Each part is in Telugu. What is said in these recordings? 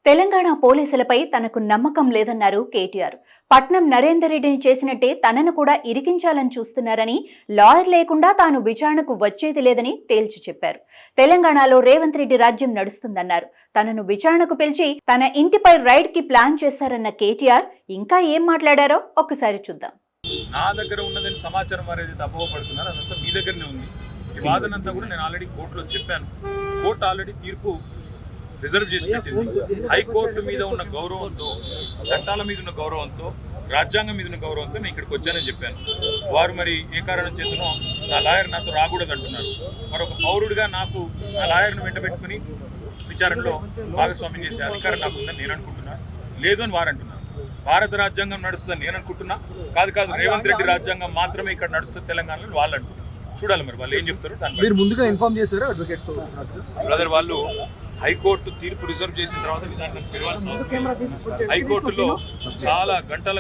తెలంగాణ పోలీసులపై తనకు నమ్మకం లేదన్నారు కేటీఆర్. పట్నం నరేందర్ రెడ్డిని చేసినట్టే తనను కూడా ఇరికించాలని చూస్తున్నారని, లాయర్ లేకుండా తాను విచారణకు వచ్చేది లేదని తేల్చి చెప్పారు. తెలంగాణలో రేవంత్ రెడ్డి రాజ్యం నడుస్తుందన్నారు. తనను విచారణకు పిలిచి తన ఇంటిపై రైడ్ కి ప్లాన్ చేశారన్న కేటీఆర్ ఇంకా ఏం మాట్లాడారో ఒక్కసారి చూద్దాం. నా దగ్గర ఉన్నదని సమాచారం అనేది తప్పవపడుతున్నారు. అదంతా మీ దగ్గరనే ఉంది. ఈ వాదనంతా కూడా నేను ఆల్రెడీ కోర్టులో చెప్పాను. కోర్టు ఆల్రెడీ తీర్పు రిజర్వ్ చేసి పెట్టింది. హైకోర్టు మీద ఉన్న గౌరవంతో, చట్టాల మీద ఉన్న గౌరవంతో, రాజ్యాంగం మీద ఉన్న గౌరవంతో నేను ఇక్కడికి వచ్చానని చెప్పాను. వారు మరి ఏ కారణం చేతనో నా లాయర్ నాతో రాకూడదు అంటున్నారు. మరొక పౌరుడిగా నాకు నా లాయర్ను వెంటబెట్టుకుని విచారణలో భాగస్వామ్యం చేసే అధికారం నాకు ఉందని నేను అనుకుంటున్నాను. లేదు అని వారు అంటున్నారు. భారత రాజ్యాంగం నడుస్తుందని నేను అనుకుంటున్నా. కాదు రేవంత్ రెడ్డి రాజ్యాంగం మాత్రమే ఇక్కడ నడుస్తుంది తెలంగాణలో వాళ్ళు అంటున్నారు. చూడాలి మరి వాళ్ళు ఏం చెప్తారు. మీరు ముందుగా ఇన్ఫార్మ్ చేశారా అడ్వకేట్స్? బ్రదర్, వాళ్ళు హైకోర్టు తీర్పు రిజర్వ్ చేసిన తర్వాత విధానం పిలవాల్సిన అవసరం లేదు. హైకోర్టులో చాలా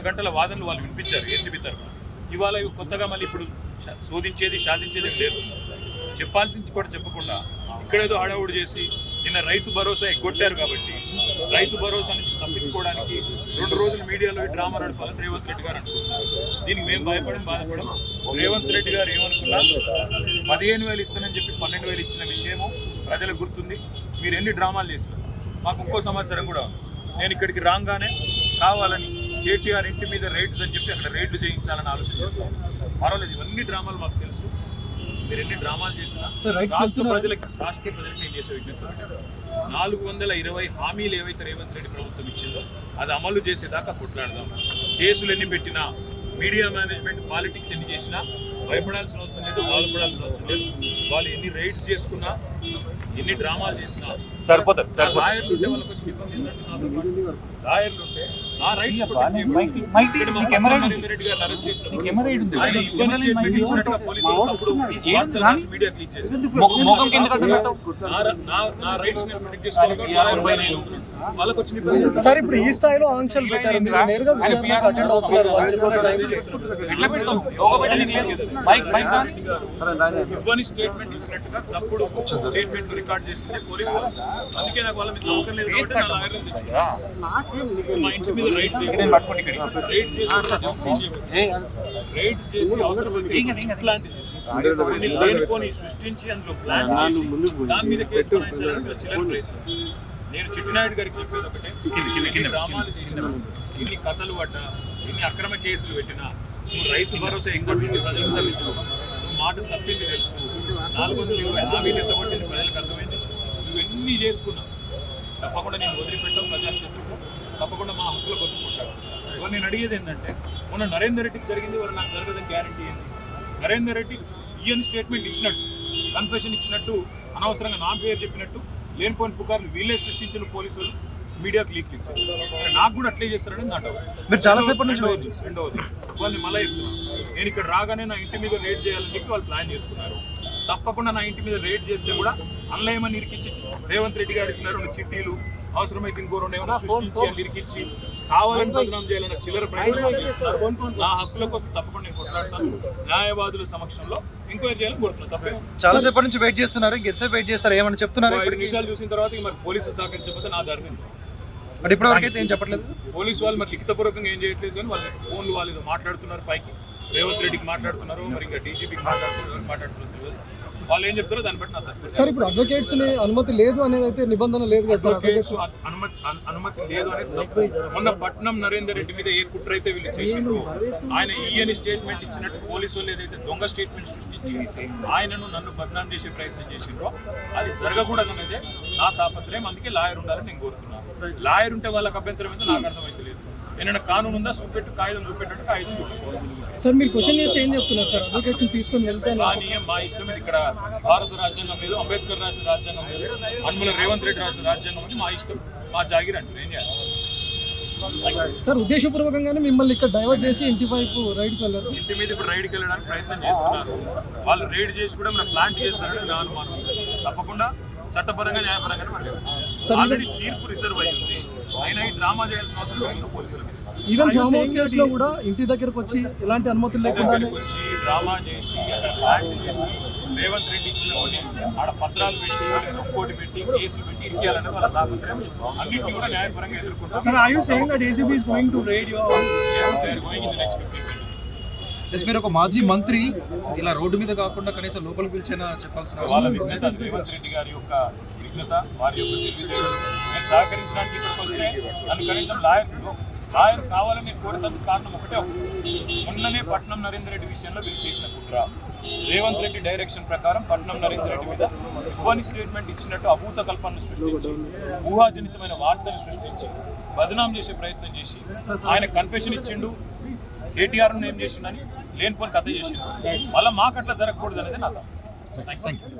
గంటల వాదనలు వాళ్ళు వినిపించారు ఏసీబీ తరఫున. ఇవాళ కొత్తగా మళ్ళీ ఇప్పుడు శోధించేది సాధించేది లేదు. చెప్పాల్సింది కూడా చెప్పకుండా ఇక్కడేదో హడావుడు చేసి నిన్న రైతు భరోసా ఎగ్గొట్టారు. కాబట్టి రైతు భరోసా నుంచి తప్పించుకోవడానికి 2 రోజులు మీడియాలో ఈ డ్రామా నడపాలని రేవంత్ రెడ్డి గారు అనుకుంటున్నారు. దీనికి మేము బాధపడం. రేవంత్ రెడ్డి గారు ఏమనుకున్నా 15,000 ఇస్తానని చెప్పి 12,000 ఇచ్చిన విషయము ప్రజలకు గుర్తుంది. మీరు ఎన్ని డ్రామాలు చేస్తారు. మాకు ఇంకో సమాచారం కూడా నేను ఇక్కడికి రాగానే కావాలని కేటీఆర్ ఇంటి మీద రైడ్స్ అని చెప్పి అక్కడ రైడ్లు చేయించాలని ఆలోచన చేస్తాం. పర్వాలేదు, ఇవన్నీ డ్రామాలు మాకు తెలుసు. మీరు ఎన్ని డ్రామాలు చేసినా రాష్ట్ర ప్రజలకు నేను చేసే విజ్ఞప్తి 420 హామీలు ఏవైతే రేవంత్ రెడ్డి ప్రభుత్వం ఇచ్చిందో అది అమలు చేసేదాకా కొట్లాడదాం. కేసులు ఎన్ని పెట్టినా, మీడియా మేనేజ్మెంట్ పాలిటిక్స్ ఎన్ని చేసినా భయపడాల్సిన అవసరం లేదు, బాధపడాల్సిన అవసరం లేదు. వాళ్ళు ఎన్ని రైడ్స్ చేసుకున్నా, ఎన్ని డ్రామాలు చేసినా సరిపోతారు. లాయర్లు ఉంటే వాళ్ళకి వచ్చి ఇబ్బంది ఏంటంటే, లాయర్లు ఉంటే నా రైట్స్ రెడ్డి గారిని అరెస్ట్ చేసినప్పుడు ఇబ్బంది స్టేట్మెంట్ ఇచ్చినట్టుగా పోలీసులు అప్పుడు మీడియా క్లీన్ చేశారు. నా రైట్స్ నేను ప్రొటెక్ట్ చేసుకోవాలి. వాళ్ళకి వచ్చిన ఇబ్బంది సార్ ఇప్పుడు ఈ స్థాయిలో ఆంక్షలు పెట్టారు. మీరు నేరుగా విచారణకు అటెండ్ అవుతున్నారు. వాళ్ళు చెప్పిన టైంకి ఇవ్వని స్టేట్మెంట్ ఇచ్చినట్టుగా తప్పుడు స్టేట్మెంట్ రికార్డ్ చేసింది పోలీసులు. అందుకే నాకు వాళ్ళ మీద నమ్మకం లేదు కాబట్టి నా లాయర్ని తెచ్చుకున్నా. మా ఇంటి మీద రైడ్ చేసి అవసరమైతే ప్లాన్ చేసి లేనిపోని సృష్టించి అందులో ప్లాన్ చేసి దాని మీద కేసు బనాయించాలని చిల్లర ప్రయత్నం. నేను చిట్టినాయుడు గారికి చెప్పేది ఒకటే, ఇన్ని డ్రామాలు చేసినా, ఇన్ని కథలు పడ్డా, ఇన్ని అక్రమ కేసులు పెట్టినా, నువ్వు రైతు భరోసా ఎగ్గొట్టింది ప్రజలకు తెలుసు, నువ్వు మాట తప్పింది తెలుసు, 420 హామీలు ఎత్తగొట్టింది ప్రజలకు అర్థమైంది. నువ్వు ఎన్ని చేసుకున్నావు. తప్పకుండా నేను వదిలిపెట్టావు ప్రజాక్షేత్రంలో. తప్పకుండా మా హక్కుల కోసం కొట్టాడు. ఇవాళ నేను అడిగేది ఏంటంటే, మొన్న నరేందర్ రెడ్డికి జరిగింది, వాళ్ళు నాకు జరగదని గ్యారంటీ ఏంటి? నరేందర్ రెడ్డి ఈయన స్టేట్మెంట్ ఇచ్చినట్టు, కన్ఫెషన్ ఇచ్చినట్టు, అనవసరంగా నా పేరు చెప్పినట్టు లేనిపోయిన పుకార్లు వీళ్ళే సృష్టించిన పోలీసులు మీడియాకు లీక్ ఇచ్చారు. నాకు కూడా అట్లే చేస్తారని నా డౌట్. మీరు చాలాసేపటి నుంచి రెండవది వాళ్ళని మళ్ళీ చెప్తున్నాను, నేను ఇక్కడ రాగానే నా ఇంటి మీద రేడ్ చేయాలని చెప్పి వాళ్ళు ప్లాన్ చేసుకున్నారు. తప్పకుండా నా ఇంటి మీద రేడ్ చేస్తే కూడా అన్లయమని ఇరికిచ్చి రేవంత్ రెడ్డి గారు ఇచ్చిన 2 చిట్టీలు, అవసరమైతే ఇంకో 2 ఏమైనా సృష్టించి అని ఇరికిచ్చి కావాలని బదనాం చేయాలన్న చిల్లర ప్రయత్నం చేస్తున్నారు. నా హక్కుల కోసం తప్పకుండా నేను కొట్లాడతాను. న్యాయవాదుల సమక్షంలో ఎంక్వైరీ చేయాలని కోరుతున్నాను. తప్పే. చాలాసేపటి నుంచి వెయిట్ చేస్తున్నారు. ఇంకెంతసేపు వెయిట్ చేస్తారు? ఏమన్నా చెప్తున్నారు? 5 నిమిషాలు చూసిన తర్వాత మరి పోలీసులు సహకరించకపోతే నా దారి బట్ ఇప్పటివరకు అయితే ఏం చెప్పట్లేదు. పోలీసు వాళ్ళు మరి లిఖితపూర్వకంగా ఏం చేయట్లేదు, కానీ వాళ్ళ ఫోన్లు వాళ్ళు మాట్లాడుతున్నారు. పైకి రేవంత్ రెడ్డికి మాట్లాడుతున్నారు, మరి ఇంకా డీజీపీకి మాట్లాడుతున్నారు. వాళ్ళు ఏం చెప్తారో దాన్ని బట్టి నా తప్ప. సార్ ఇప్పుడు అడ్వకేట్స్ అనుమతి లేదు అనేది అయితే నిబంధన లేదు కదా సార్? అనుమతి లేదు అనేది తప్పు. మొన్న పట్నం నరేందర్ రెడ్డి మీద ఏ కుట్ర అయితే వీళ్ళు చేసిండ్రో, ఆయన ఈయన స్టేట్మెంట్ ఇచ్చినట్టు పోలీసు వాళ్ళు ఏదైతే దొంగ స్టేట్మెంట్ సృష్టించి ఆయనను నన్ను బదనాం చేసే ప్రయత్నం చేసిండ్రో అది జరగకూడదు అనేదే నా తాపత్రయం. అందుకే లాయర్ ఉండాలని నేను కోరుతున్నాను. లాయర్ ఉంటే వాళ్ళకి అభ్యంతరం అయితే నాకు అర్థమైతే లేదు. ఏమైనా కానూన్ ఉందా? చూపెట్టు, కాగితం చూపెట్టు, కాగితం చూపెట్టుకోవాలి. సార్ మీరు క్వశ్చన్ చేస్తే ఏం చెప్తున్నారు సార్? అడ్వకేట్స్ తీసుకొని వెళ్తాను. కానీ మా ఇష్టం ఇది. ఇక్కడ భారత రాజ్యాంగం లేదు, అంబేద్కర్ రాసిన రాజ్యాంగం లేదు, అనుమల రేవంత్ రెడ్డి రాసిన రాజ్యాంగం అని మా ఇష్టం, మా జాగిరి అంటారు. ఏం చేయాలి సార్? ఉద్దేశపూర్వకంగానే మిమ్మల్ని ఇక్కడ డైవర్ట్ చేసి ఇంటి వైపు రైడ్కి వెళ్ళారు. ఇంటి మీద ఇప్పుడు రైడ్కి వెళ్ళడానికి ప్రయత్నం చేస్తున్నారు. వాళ్ళు రైడ్ చేసి కూడా మన ప్లాంట్ చేస్తారని నా అనుమానం. తప్పకుండా చట్టపరంగా న్యాయపరంగానే వాళ్ళు ఆల్రెడీ తీర్పు రిజర్వ్ అయ్యింది. అయినా ఈ డ్రామా చేయాల్సిన అవసరం లేదు పోలీసుల మీద. ఈవెన్ ఫామ్ హౌస్ కేసులో కూడా ఇంటి దగ్గరకు వచ్చి ఎలాంటి అనుమతులు లేకుండా వచ్చి డ్రామా చేసి అక్కడ ప్లాంట్ చేసి రేవంత్ రెడ్డి ఇచ్చిన కొన్ని ఆడ పత్రాలు పెట్టి లేదా ఒక్కోటి పెట్టి కేసులు పెట్టి ఇరికేయాలనే వాళ్ళ తాపత్రయం అన్నింటినీ కూడా న్యాయపరంగా ఎదుర్కొంటాం. Sir, are you saying that ACB is going to raid your house? Yes, they are going in the next 15 minutes. Yes, మీరు ఒక మాజీ మంత్రి ఇలా రోడ్డు మీద కాకుండా కనీసం లోపలికి పిలిచేనా చెప్పాల్సిన వాళ్ళ విఘ్నత, రేవంత్ రెడ్డి గారి యొక్క విఘ్నత, వారి యొక్క తెలివితేటలు నేను సహకరించడానికి ఇక్కడికి వస్తే నన్ను కనీసం లాయర్ కావాలని నేను కోరేందుకు కారణం ఒకటే. మొన్ననే పట్నం నరేందర్ రెడ్డి విషయంలో వీళ్ళు చేసిన కుట్ర, రేవంత్ రెడ్డి డైరెక్షన్ ప్రకారం పట్నం నరేందర్ రెడ్డి మీద ఇవ్వని స్టేట్మెంట్ ఇచ్చినట్టు అభూత కల్పనను సృష్టించి ఊహాజనితమైన వార్తలు సృష్టించి బదనాం చేసే ప్రయత్నం చేసి ఆయన కన్ఫెషన్ ఇచ్చిండు, కేటీఆర్ను ఏం చేసిండని లేనిపోని కథ చేసిండు. మళ్ళీ మాకు అట్లా జరగకూడదు అనేది నా థాట్. Thank you.